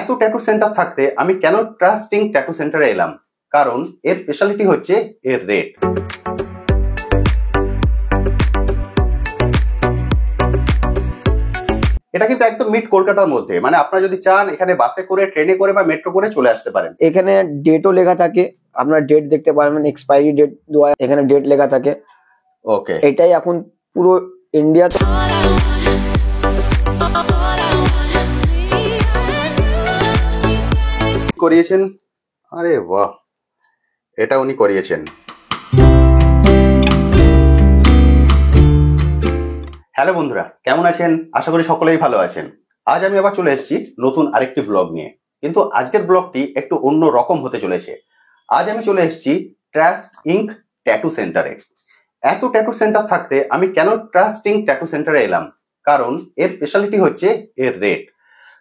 এত tattoo centre থাকতে আমি কেন ট্রাস্টিং ট্যাটু সেন্টারে এলাম? কারণ এর স্পেশালিটি হচ্ছে এর রেট। এটা কিন্তু একদম মিড কলকাতার মধ্যে, মানে আপনারা যদি চান এখানে বাসে করে, ট্রেনে করে বা মেট্রো করে চলে আসতে পারেন। এখানে ডেটও লেখা থাকে, আপনার ডেট দেখতে পারবেন, এক্সপায়ারি ডেট দেওয়া এখানে ডেট লেখা থাকে। ওকে, এটাই এখন পুরো ইন্ডিয়াতে করিয়েছেন। আরে বাহ, এটা উনি করিয়েছেন। হ্যালো বন্ধুরা, কেমন আছেন? আশা করি সকলেই ভালো আছেন। আজ আমি আবার চলে এসেছি নতুন আরেকটি ব্লগ নিয়ে, কিন্তু আজকের ব্লগটি একটু অন্য রকম হতে চলেছে। আজ আমি চলে এসেছি ট্রাস্ট ইঙ্ক ট্যাটু সেন্টারে। এত ট্যাটু সেন্টার থাকতে আমি কেন ট্রাস্ট ইঙ্ক ট্যাটু সেন্টারে এলাম? কারণ এর স্পেশালিটি হচ্ছে এর রেট।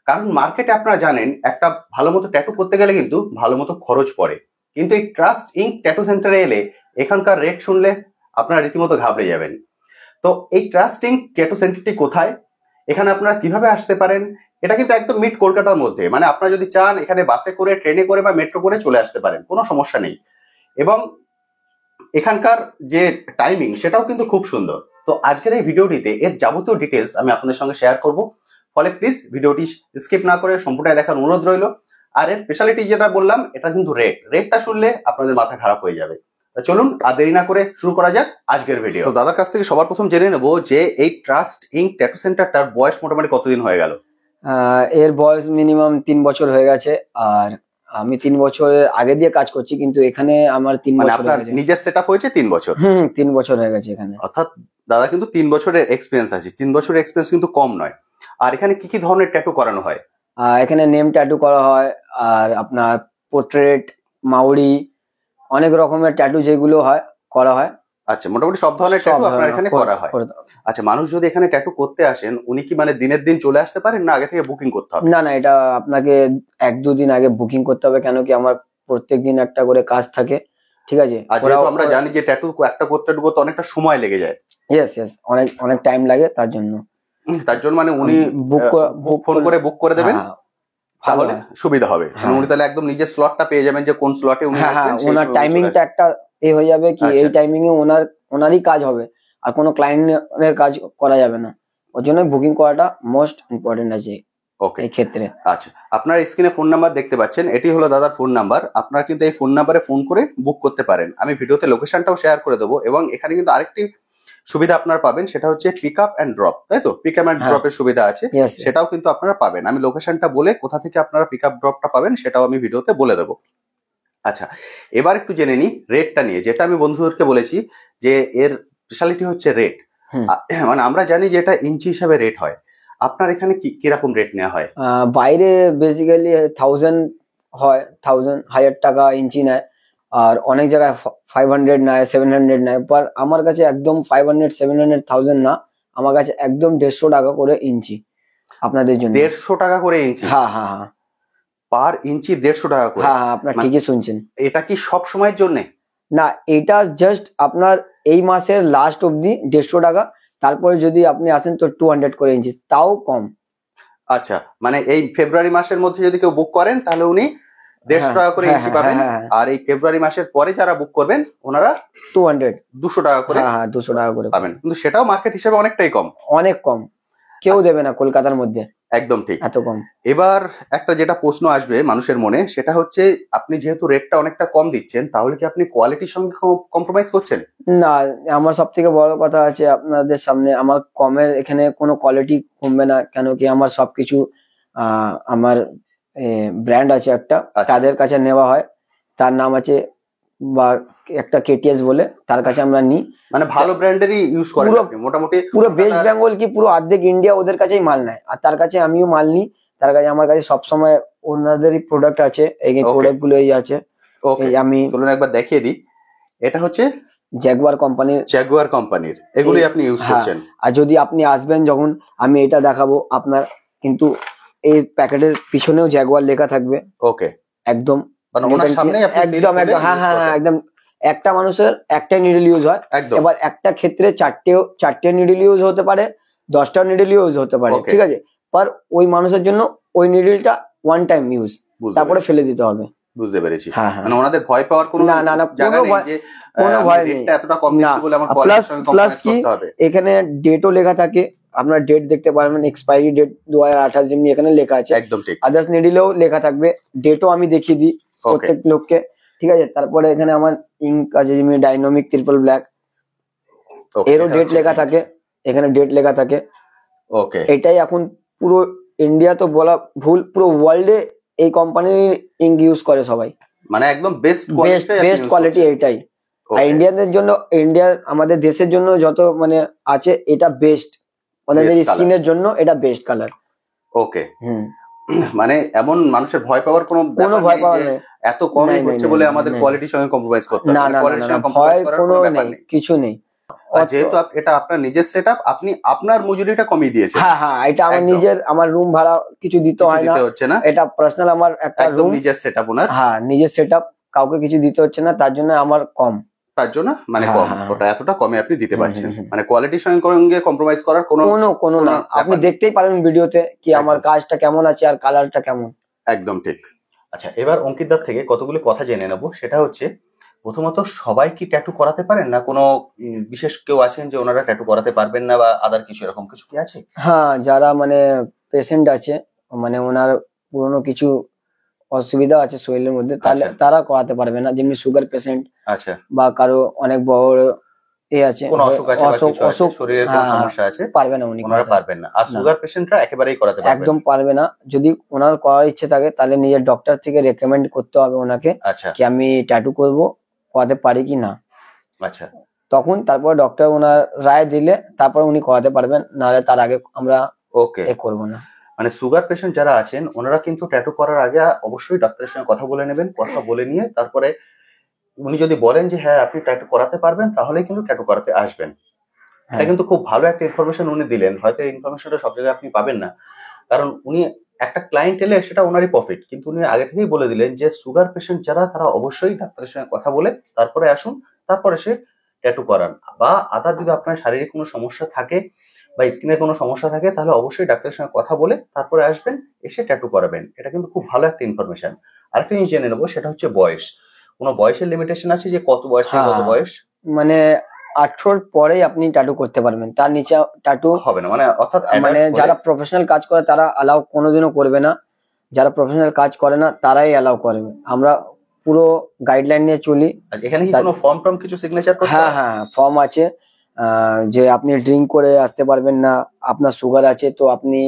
কারণ মার্কেটে আপনারা জানেন একটা ভালো মতো ট্যাটু করতে গেলে কিন্তু ভালো মতো খরচ পড়ে, কিন্তু এই ট্রাস্ট ইঙ্ক ট্যাটু সেন্টারে এলে এখানকার রেট শুনলে আপনারা রীতিমতো ঘাবড়ে যাবেন। তো এই ট্রাস্ট ইঙ্ক ট্যাটু সেন্টারটি কোথায়, এখানে আপনারা কিভাবে আসতে পারেন? এটা কিন্তু একদম মিড কলকাতার মধ্যে, মানে আপনারা যদি চান এখানে বাসে করে, ট্রেনে করে বা মেট্রো করে চলে আসতে পারেন, কোনো সমস্যা নেই। এবং এখানকার যে টাইমিং সেটাও কিন্তু খুব সুন্দর। তো আজকের এই ভিডিওটিতে এর যাবতীয় ডিটেলস আমি আপনাদের সঙ্গে শেয়ার করব, ফলে প্লিজ ভিডিওটি স্কিপ না করে সম্পূর্ণ দেখার অনুরোধ রইল। আর এর স্পেশালিটি যেটা বললাম, এটা কিন্তু রেটটা শুনলে আপনাদের মাথা খারাপ হয়ে যাবে। চলুন আর দেরি না করে শুরু করা যাক আজকের ভিডিও। তো দাদার কাছ থেকে সবার প্রথম জেনে নেব যে এই ট্রাস্ট ইঙ্ক ট্যাটু সেন্টারটার বয়স মোটামুটি কতদিন হয়ে গেল? এর বয়স মিনিমাম 3 বছর হয়ে গেছে। আর আমি 3 বছরের আগে দিয়ে কাজ করছি, কিন্তু এখানে আমার 3 বছর আপনার নিজের সেটআপ হয়েছে 3 বছর? 3 বছর হয়ে গেছে এখানে। অর্থাৎ দাদা কিন্তু 3 বছরের এক্সপিরিয়েন্স আছে। 3 বছরের এক্সপিরিয়েন্স কিন্তু কম নয়। আর এখানে কি কি ধরনের ট্যাটু করানো হয়? এখানে নেম ট্যাটু করা হয়, আর আপনার পোর্ট্রেট, মাউরি, অনেক রকমের ট্যাটু যেগুলো হয় করা হয়। আচ্ছা, মোটামুটি সব ধরনের ট্যাটু আপনার এখানে করা হয়। আচ্ছা, মানুষ যদি এখানে ট্যাটু করতে আসেন, উনি কি মানে দিনের দিন চলে আসতে পারেন, না আগে থেকে বুকিং করতে হবে? না, এটা আপনাকে 1-2 দিন আগে বুকিং করতে হবে, কেন কি আমার প্রত্যেকদিন একটা করে কাজ থাকে, ঠিক আছে? আর যেহেতু আমরা জানি যে ট্যাটু একটা করতে অনেকটা সময় লেগে যায়। ইয়েস, অনেক টাইম লাগে, তার জন্য মানে উনি ফোন করে বুক করে দেবেন, তাহলে সুবিধা হবে। উনি তাহলে একদম নিজের স্লটটা পেয়ে যাবেন যে কোন স্লটে উনি আসবেন, ওনার টাইমিংটা একটা হয়ে যাবে কি এই টাইমিং এ ওনারই কাজ হবে, আর কোনো ক্লায়েন্টের কাজ করা যাবে না। ওর জন্য বুকিং করাটা মোস্ট ইম্পর্টেন্ট আছে এই ক্ষেত্রে। আচ্ছা, আপনার স্ক্রিনে ফোন নাম্বার দেখতে পাচ্ছেন, এটি হলো দাদার ফোন নাম্বার। আপনারা কিন্তু এই ফোন নাম্বারে ফোন করে বুক করতে পারেন। আমি ভিডিওতে লোকেশনটাও শেয়ার করে দেবো, এবং এখানে কিন্তু আরেকটি সুবিধা আপনারা পাবেন, সেটা হচ্ছে পিক আপ অ্যান্ড ড্রপ, তাই তো? পিক আপ অ্যান্ড ড্রপের সুবিধা আছে, সেটাও কিন্তু আপনারা পাবেন। আমি লোকেশনটা বলে কোথা থেকে আপনারা পিক আপ ড্রপটা পাবেন সেটাও আমি ভিডিওতে বলে দেবো। আচ্ছা, এবার একটু জেনে নিই রেটটা নিয়ে, যেটা আমি বন্ধুদেরকে বলেছি যে এর স্পেশালিটি হচ্ছে রেট। মানে আমরা জানি যে এটা ইঞ্চি হিসাবে রেট হয়, আপনার এখানে কিরকম রেট নেওয়া হয়? বাইরে বেসিক্যালি 1000 হয়, 1000 টাকা ইঞ্চি নেয়, আর অনেক জায়গায় 500 নেয়, 700 নেয়। পর আমার কাছে একদম 500, 700, 1000 না, আমার কাছে একদম 150 টাকা করে ইঞ্চি আপনাদের জন্য। 150 টাকা করে ইঞ্চি? হ্যাঁ, পার ইঞ্চি 150 টাকা করে? হ্যাঁ, আপনার ঠিকই শুনছেন। এটা কি সব সময়ের জন্য? না, এটা জাস্ট আপনার এই মাসের লাস্ট অবধি 150 টাকা, তারপরে যদি আপনি আসেন তো 200 করে ইঞ্চি, তাও কম। আচ্ছা, মানে এই ফেব্রুয়ারি মাসের মধ্যে যদি কেউ বুক করেন তাহলে উনি 150 টাকা করে ইঞ্চি পাবেন, আর এই ফেব্রুয়ারি মাসের পরে যারা বুক করবেন ওনারা 200 টাকা করে 200 টাকা করে পাবেন। কিন্তু সেটাও মার্কেট হিসেবে অনেকটাই কম, অনেক কম, কেউ দেবে না কলকাতার মধ্যে। একদম ঠিক, এত কম। এবার একটা যেটা প্রশ্ন আসবে মানুষের মনে, সেটা হচ্ছে আপনি যেহেতু রেটটা অনেকটা কম দিচ্ছেন, তাহলে কি আপনি কোয়ালিটির সঙ্গে কম্প্রোমাইজ করছেন? না, আমার সব থেকে বড় কথা আছে আপনাদের সামনে, আমার কমের এখানে কোনো কোয়ালিটি কমবে না, কেন কি আমার সবকিছু আমার ব্র্যান্ড আছে একটা, তাদের কাছে নেওয়া হয়, তার নাম আছে বা একটা কেটিএস বলে, তার কাছে আমরা নিই। মানে ভালো ব্র্যান্ডেরই ইউজ করেন আপনি? মোটামুটি পুরো ওয়েস্ট বেঙ্গল কি পুরো অর্ধেক ইন্ডিয়া ওদের কাছেই মাল নেয়, আর তার কাছে আমিও মাল নিই। তার কাছে আমার কাছে সবসময় ওনাদেরই প্রোডাক্ট আছে, এই প্রোডাক্ট গুলো এই আছে। আমি চলুন একবার দেখিয়ে দিই। এটা হচ্ছে জাগুয়ার কোম্পানির এগুলোই আপনি ইউজ করছেন। আর যদি আপনি আসবেন যখন, আমি এটা দেখাবো আপনার, কিন্তু এই প্যাকেটের পিছনেও জাগুয়ার লেখা থাকবে। ওকে, একদম একদম একদম একটা মানুষের একটা নিডল ইউজ হয়, এবার একটা ক্ষেত্রে চারটে নিডল ইউজ হতে পারে, 10টা নিডল ইউজ হতে পারে, ঠিক আছে? পর ওই মানুষের জন্য ওই নিডলটা ওয়ান টাইম ইউজ, তারপরে ফেলে দিতে হবে। বুঝতে পেরেছি। হ্যাঁ হ্যাঁ, মানে ওনাদের ভয় পাওয়ার কোনো না না না, জায়গা নেই যে কোনো ভয় নেই, রেটটা এতটা কম দিচ্ছি বলে আমার কোয়ালিটির সঙ্গে প্লাস কম্প্রোমাইজ কি করতে হবে। এখানে ডেটও লেখা থাকে, আপনার ডেট দেখতে পারবেন, এক্সপায়ারি ডেট 2028 যেমনি এখানে লেখা আছে, একদম ঠিক। আদার্স নিডিলেও লেখা থাকবে, ডেটও আমি দেখিয়ে দিই প্রত্যেক লোককে, ঠিক আছে। তারপরে এখানে আমার ইঙ্ক আছে যেমনি ডাইনামিক ট্রিপল ব্ল্যাক, এরও ডেট লেখা থাকে, এখানে ডেট লেখা থাকে। ওকে, এটাই এখন পুরো ইন্ডিয়া তো বলা ভুল, পুরো ওয়ার্ল্ডে এই কোম্পানির ইঙ্ক ইউজ করে সবাই, মানে একদম বেস্ট কোয়ালিটি এইটাই। আর ইন্ডিয়ানদের জন্য, ইন্ডিয়ার আমাদের দেশের জন্য যত মানে আছে এটা বেস্ট, ওনাদের স্কিনের জন্য এটা বেস্ট কালার। ওকে, মানে এমন মানুষের ভয় পাওয়ার কোনো ভয় পাওয়ার নেই, এত কমই হচ্ছে বলে আমাদের কোয়ালিটির সঙ্গে কম্প্রোমাইজ করতে হবে, না না ভয় কোনো কিছু নেই। যেহেতু এটা আপনার নিজের সেটআপ, আপনি আপনার মজুরিটা কমিয়ে দিয়েছেন। হ্যাঁ হ্যাঁ, এটা আমার নিজের, আমার রুম ভাড়া কিছু দিতে হয় না, হচ্ছে না, এটা পার্সোনাল আমার একটা রুম, নিজের সেটআপ ওনার। হ্যাঁ নিজের সেটআপ, কাউকে কিছু দিতে হচ্ছে না, তার জন্য আমার কম, তার জন্য মানে কম, ওটা এতটা কমে আপনি দিতে পারছেন, মানে কোয়ালিটির সঙ্গে কম্প্রোমাইজ করার কোনো না। আপনি দেখতেই পারেন ভিডিওতে কি আমার কাজটা কেমন আছে আর কালারটা কেমন। একদম ঠিক। আচ্ছা, এবার অঙ্কিত দার থেকে কতগুলো কথা জেনে নেব। সেটা হচ্ছে, প্রথমত সবাই কি ট্যাটু করাতে পারেন, না কোনো বিশেষ কেউ আছেন যে ওনারা ট্যাটু করাতে পারবেন না, বা আদার কিছু এরকম কিছু কি আছে? হ্যাঁ, যারা মানে পেশেন্ট আছে, মানে ওনার পুরনো কিছু অসুবিধা আছে শরীরের মধ্যে, তাহলে তারা করাতে পারবে না, যেমনি সুগার পেশেন্ট, আচ্ছা, বা কারো অনেক বড় আছে, কোনো অসুখ আছে বা কিছু আছে, শরীরের কোনো সমস্যা আছে, পারবে না ওনারা পারবেন না। আর সুগার পেশেন্টরা একেবারেই করাতে পারবে না, একদম পারবে না। যদি ওনার করার ইচ্ছে থাকে তাহলে নিজের ডক্টর থেকে রেকমেন্ড করতে হবে ওনাকে, আচ্ছা, কি আমি ট্যাটু করব, করাতে পারি কি না। আচ্ছা, তখন তারপর ডক্টর ওনার রায় দিলে তারপর উনি করাতে পারবেন, নাহলে তার আগে আমরা ওকে করবো না। মানে সুগার পেশেন্ট যারা আছেন ওনারা কিন্তু ট্যাটু করার আগে অবশ্যই ডক্টরের সঙ্গে কথা বলে নেবেন, কথা বলে নিয়ে তারপরে উনি যদি বলেন যে হ্যাঁ আপনি ট্যাটু করাতে পারবেন, তাহলেই কিন্তু ট্যাটু করাতে আসবেন। এটা কিন্তু খুব ভালো একটা ইনফরমেশন উনি দিলেন। হয়তো এই ইনফরমেশনটা সব জায়গায় আপনি পাবেন না, কারণ উনি একটা ক্লায়েন্ট এলে সেটা ওনারই প্রফিট, কিন্তু উনি আগে থেকেই বলে দিলেন যে সুগার পেশেন্ট যারা, তারা অবশ্যই ডাক্তারের সঙ্গে কথা বলে তারপরে আসুন, তারপরে সে ট্যাটু করান। বা আদার যদি আপনার শারীরিক কোনো সমস্যা থাকে বা স্কিনের কোনো সমস্যা থাকে, তাহলে অবশ্যই ডাক্তারের সঙ্গে কথা বলে তারপরে আসবেন, এসে ট্যাটু করাবেন। এটা কিন্তু খুব ভালো একটা ইনফরমেশন। আরেকটা জিনিস জেনে নেবো, সেটা হচ্ছে বয়স। কোনো বয়সের লিমিটেশন আছে যে কত বয়স থেকে কত বয়স? মানে 18 পরেই আপনি ট্যাটু করতে পারবেন, তার নিচে ট্যাটু হবে না, মানে অর্থাৎ মানে যারা প্রফেশনাল কাজ করে তারা অ্যালাউ কোনোদিনও করবে না, যারা প্রফেশনাল কাজ করে না তারাই অ্যালাউ করবে। আমরা পুরো গাইডলাইন নিয়ে চলি। এখানে কি কোনো ফর্ম কিছু সিগনেচার করতে? হ্যাঁ হ্যাঁ, ফর্ম আছে, যে আপনি ড্রিঙ্ক করে আসতে পারবেন না, আপনার সুগার আছে তো আপনি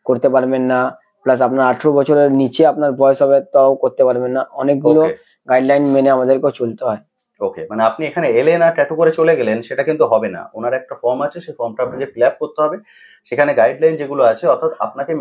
করতে পারবেন না, প্লাস আপনার 18 বছরের নিচে আপনার বয়স হবে তাও করতে পারবেন না, অনেকগুলো গাইডলাইন মেনে আমাদেরকেও চলতে হয়। ওকে, মানে আপনি এখানে এলেন আর ট্যাটু করে চলে গেলেন সেটা কিন্তু হবে না। ওনার একটা ফর্ম আছে, সেই ফর্মটা আপনাকে ফিল আপ করতে হবে। সেখানে গাইডলাইন যেগুলো আছে, অর্থাৎ আপনাকে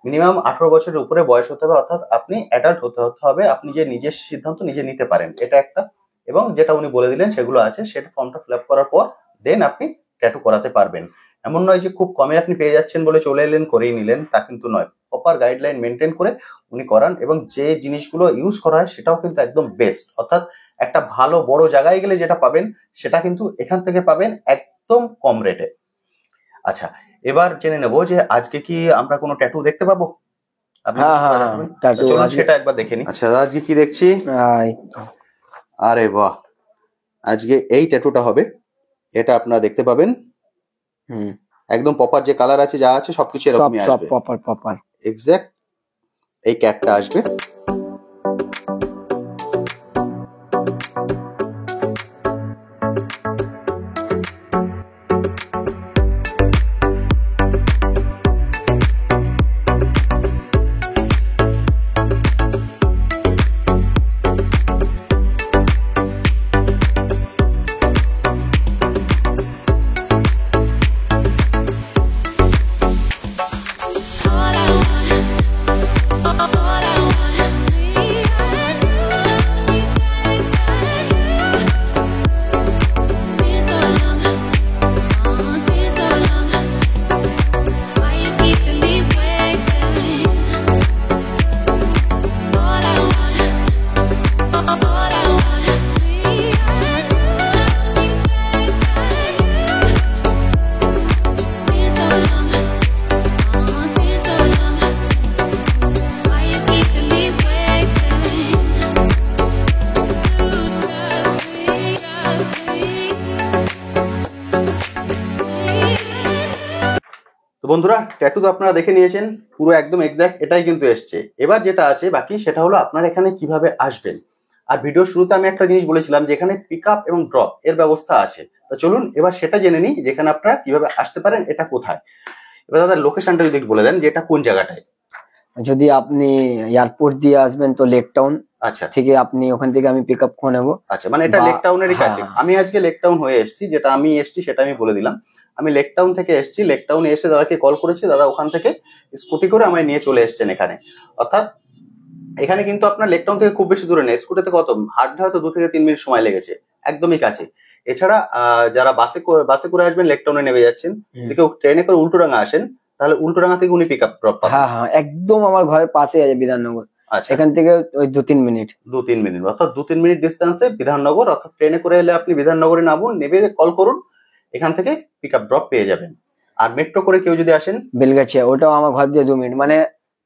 মিনিমাম 18 বছরের উপরে বয়স হতে হবে, অর্থাৎ আপনি অ্যাডাল্ট হতে হবে, আপনি যে নিজের সিদ্ধান্ত নিজে নিতে পারেন, এটা একটা। এবং যেটা উনি বলে দিলেন সেগুলো আছে, সেটা ফর্মটা ফিল আপ করার পর দেন আপনি ট্যাটু করাতে পারবেন। এমন নয় যে খুব কমে আপনি পেয়ে যাচ্ছেন বলে চলে এলেন করেই নিলেন, তা কিন্তু নয়। প্রপার গাইডলাইন মেনটেন করে উনি করান, এবং যে জিনিসগুলো ইউজ করা হয় সেটাও কিন্তু একদম বেস্ট। অর্থাৎ একটা ভালো বড় জায়গায় গেলে যেটা পাবেন সেটা কিন্তু এখান থেকে পাবেন একদম কম রেটে। আচ্ছা, এবার জেনে নেবো যে আজকে কি আমরা কোনো ট্যাটু দেখতে পাবো? চলুন সেটা একবার দেখে নিই। আচ্ছা, আজকে কি দেখছি? আরে বাহ, আজকে এই ট্যাটুটা হবে, এটা আপনারা দেখতে পাবেন। একদম প্রপার যে কালার আছে, যা আছে সবকিছু এরকমই আসবে, প্রপার এক্সাক্ট এই ক্যাটটা আসবে। All I want বন্ধুরা ট্যাটু তো আপনারা দেখে নিয়েছেন, পুরো একদম এক্সাক্ট এটাই কিন্তু এসছে। এবার যেটা আছে বাকি সেটা হলো আপনারা এখানে কিভাবে আসবেন। আর ভিডিও শুরুতে আমি একটা জিনিস বলেছিলাম যে এখানে পিক আপ এবং ড্রপ এর ব্যবস্থা আছে। তো চলুন এবার সেটা জেনে নিই যেখানে আপনারা কিভাবে আসতে পারেন, এটা কোথায়। এবার দাদা লোকেশনটা যদি বলে দেন যে এটা কোন জায়গাটায়। যদি আপনি এয়ারপোর্ট দিয়ে আসবেন তো লেক টাউন আচ্ছা থেকে আপনি ওখান থেকে আমি পিক আপ করে নেবো। আচ্ছা, মানে এটা লেক টাউনেরই কাছে। হ্যাঁ। আমি আজকে লেক টাউন হয়ে এসেছি, যেটা আমি এসেছি সেটা আমি বলে দিলাম। আমি লেক টাউন থেকে এসেছি, লেক টাউনে এসে দাদাকে কল করেছি, দাদা ওখান থেকে স্কুটি করে আমায় নিয়ে চলে এসেছেন এখানে। অর্থাৎ এখানে কিন্তু আপনার লেক টাউন থেকে খুব বেশি দূরে নেই, স্কুটিতে কত হাঁটলে হয়তো 2 থেকে 3 মিনিট সময় লেগেছে, একদমই কাছে। এছাড়া যারা বাসে করে আসবেন লেক টাউনে নেমে যাচ্ছেন, যদি কেউ ট্রেনে করে উল্টোডাঙ্গা আসেন তাহলে উল্টোডাঙ্গা থেকে উনি পিক আপ ড্রপ পাবেন। হ্যাঁ হ্যাঁ, একদম আমার ঘরের পাশে আছে বিধাননগর। আচ্ছা, এখান থেকে ওই 2-3 মিনিট। 2-3 মিনিট, অর্থাৎ 2-3 মিনিট ডিস্টেন্সে বিধাননগর। অর্থাৎ ট্রেনে করে এলে আপনি বিধাননগরে নামুন, নেমে কল করুন, এখান থেকে পিক আপ ড্রপ পেয়ে যাবেন। আর মেট্রো করে কেউ যদি আসেন বেলগাছিয়া, ওটাও আমার ঘর দিয়ে 2 মিনিট, মানে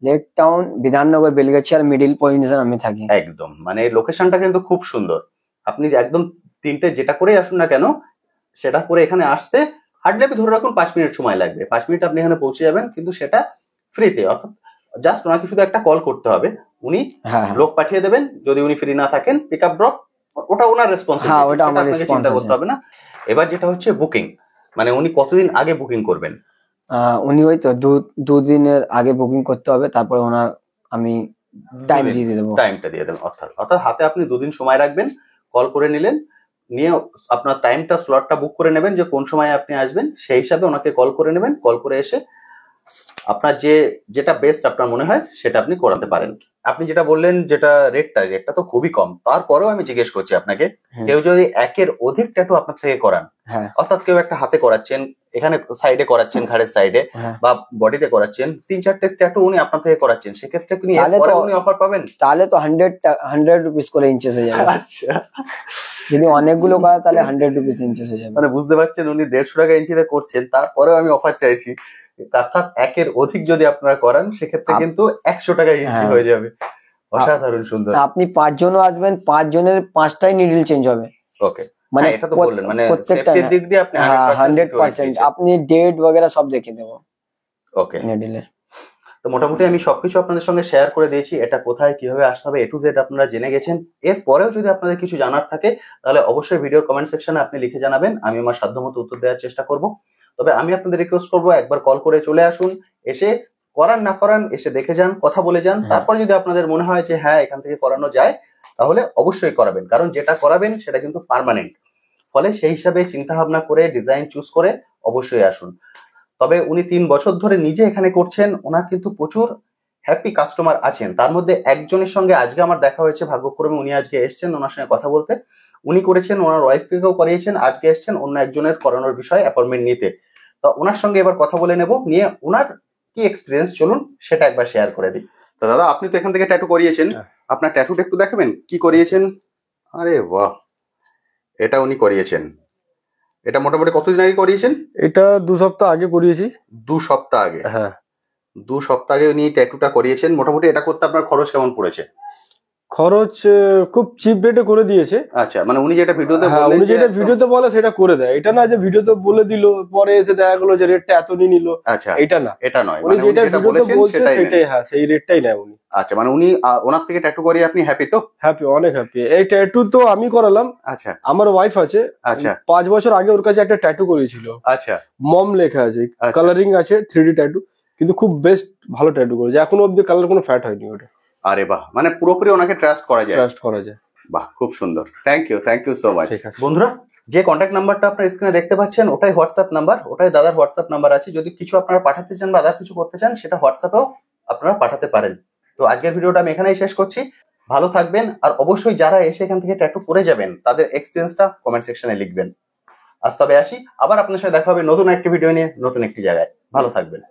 লেক টাউন, বিধাননগর, বেলগাছিয়ার মিডিল পজিশন আমি থাকি। একদম, মানে লোকেশনটা কিন্তু খুব সুন্দর। আপনি একদম তিনটে যেটা করেই আসুন না কেন, সেটা করে এখানে আসতে হার্ডলি আপনি ধরে রাখুন 5 মিনিট সময় লাগবে। 5 মিনিট আপনি এখানে পৌঁছে যাবেন, কিন্তু সেটা ফ্রিতে। অর্থাৎ জাস্ট ওনাকে শুধু একটা কল করতে হবে, উনি লোক পাঠিয়ে দেবেন। যদি উনি ফ্রি না থাকেন পিক আপ ড্রপ ওটা ওনার রেসপন্সিবিলিটি, ওটা আমার আপনাকে চিন্তা করতে হবে না। এবার যেটা হচ্ছে বুকিং, মানে উনি কতদিন আগে বুকিং করবেন। উনি ওই তো 2 দিনের আগে বুকিং করতে হবে, তারপরে ওনার আমি টাইম দিয়ে দেবো। টাইমটা দিয়ে দেবেন, অর্থাৎ হাতে আপনি 2 দিন সময় রাখবেন, কল করে নিলেন, নিয়ে আপনার টাইমটা স্লটটা বুক করে নেবেন যে কোন সময় আপনি আসবেন, সেই হিসাবে ওনাকে কল করে নেবেন। কল করে এসে আপনার যেটা বেস্ট আপনার মনে হয় সেটা আপনি করাতে পারেন। আপনি যেটা বললেন যেটা রেটটা তো খুবই কম, তারপরেও আমি জিজ্ঞেস করছি আপনাকে, কেউ যদি একের অধিক ট্যাটু আপনার থেকে করান, অর্থাৎ কেউ একটা হাতে করাচ্ছেন, এখানে সাইডে করাচ্ছেন, ঘাড়ের সাইডে বা বডিতে করাচ্ছেন, 3-4টে ট্যাটু উনি আপনার থেকে করাচ্ছেন, সেক্ষেত্রে উনি অফার পাবেন। তাহলে তো 100 রুপিস করে ইঞ্চেস হয়ে যাবে। আচ্ছা, যদি অনেকগুলো করা তাহলে 100 রুপিস ইঞ্চেস হয়ে যাবে। মানে বুঝতে পারছেন উনি 150 টাকা ইঞ্চিতে করছেন, তারপরেও আমি অফার চাইছি। অর্থাৎ একের অধিক যদি আপনারা করান সেক্ষেত্রে কিন্তু 100 টাকা ইঞ্চি হয়ে যাবে। অসাধারণ সুন্দর। আপনি 5 জনও আসবেন, 5 জনের 5টাই নিডল চেঞ্জ হবে। ওকে, মানে এটা তো বললেন, মানে সেফটির দিক দিয়ে আপনি 100% আপনি ডেট वगैरह সব দেখে দেব। ওকে, নিডলের তো মোটামুটি আমি সবকিছু আপনাদের সঙ্গে শেয়ার করে দিয়েছি। এটা কোথায় কিভাবে আসতে হবে A to Z আপনারা জেনে গেছেন। এরপরেও যদি আপনাদের কিছু জানার থাকে তাহলে অবশ্যই ভিডিওর কমেন্ট সেকশনে আপনি লিখে জানাবেন, আমি আমার সাধ্যমতো উত্তর দেওয়ার চেষ্টা করব। তবে আমি আপনাদের রিকোয়েস্ট করবো একবার কল করে চলে আসুন, এসে করান না করান এসে দেখে যান, কথা বলে যান। তারপর যদি আপনাদের মনে হয় যে হ্যাঁ এখান থেকে করানো যায় তাহলে অবশ্যই করাবেন, কারণ যেটা করাবেন সেটা কিন্তু পার্মানেন্ট। ফলে সেই হিসাবে চিন্তা ভাবনা করে ডিজাইন চুজ করে অবশ্যই আসুন। তবে উনি 3 বছর ধরে নিজে এখানে করছেন, ওনার কিন্তু প্রচুর হ্যাপি কাস্টমার আছেন। তার মধ্যে একজনের সঙ্গে আজকে আমার দেখা হয়েছে, ভাগ্যক্রমে উনি আজকে এসেছেন ওনার সঙ্গে কথা বলতে। উনি করেছেন, ওনার ওয়াইফকেও করিয়েছেন, আজকে এসেছেন অন্য একজনের করানোর বিষয়ে অ্যাপয়েন্টমেন্ট নিতে। তো ওনার সঙ্গে এবার কথা বলে নেব, নিয়ে ওনার কি এক্সপিরিয়েন্স চলুন সেটা একবার শেয়ার করে দিই। তো দাদা আপনি তো এখান থেকে ট্যাটু করিয়েছেন, আপনার ট্যাটুটা একটু দেখাবেন কি করিয়েছেন। আরে বাহ, এটা উনি করিয়েছেন। এটা মোটামুটি কতদিন আগে করিয়েছেন? এটা 2 সপ্তাহ আগে করিয়েছি। 2 সপ্তাহ আগে? হ্যাঁ, 2 সপ্তাহ আগে উনি ট্যাটুটা করিয়েছেন। মোটামুটি এটা করতে আপনার খরচ কেমন পড়েছে? খরচ খুব চিপ রেটে করে দিয়েছে। আচ্ছা, মানে উনি যেটা ভিডিওতে বললেন, উনি যেটা ভিডিওতে বলে সেটা করে দেয়। এটা না যে ভিডিওতে বলে দিল পরে এসে দেখা গেল যে রেটটা এত নিয়ে নিল। আচ্ছা, এটা না, এটা নয়, উনি যেটা ভিডিওতে বলছে সেটাই, হ্যাঁ সেই রেটটাই নেয় উনি। আচ্ছা, মানে উনি ওনার থেকে ট্যাটু করিয়ে আপনি হ্যাপি তো? হ্যাপি, অনেক হ্যাপি। এই ট্যাটু তো আমি করালাম। আচ্ছা, আমার ওয়াইফ আছে। আচ্ছা, 5 বছর আগে ওর কাছে একটা ট্যাটু করিয়েছিল। আচ্ছা, মম লেখা আছে, কালারিং আছে, 3D ট্যাটু, কিন্তু খুব বেস্ট ভালো ট্যাটু করেছে। এখনো অব্দি কালার কোনো ফ্যাট হয়নি ওটা। আরে বাহ, মানে পুরোপুরি ওনাকে ট্রাস্ট করা যায়। বাহ, খুব সুন্দর। Thank you so much. বন্ধুরা, যে কন্ট্যাক্ট নাম্বারটা আপনারা স্ক্রিনে দেখতে পাচ্ছেন ওটাই হোয়াটসঅ্যাপ নাম্বার, ওটাই দাদার হোয়াটসঅ্যাপ নাম্বার আছে। যদি কিছু আপনারা পাঠাতে চান বা আদার কিছু করতে চান সেটা হোয়াটসঅ্যাপেও আপনারা পাঠাতে পারেন। তো আজকের ভিডিওটা আমি এখানেই শেষ করছি। ভালো থাকবেন, আর অবশ্যই যারা এসে এখান থেকে ট্যাটু করে যাবেন তাদের এক্সপিরিয়েন্সটা কমেন্ট সেকশনে লিখবেন। আজ তবে আসি, আবার আপনার সাথে দেখা হবে নতুন একটি ভিডিও নিয়ে, নতুন একটি জায়গায়। ভালো থাকবেন।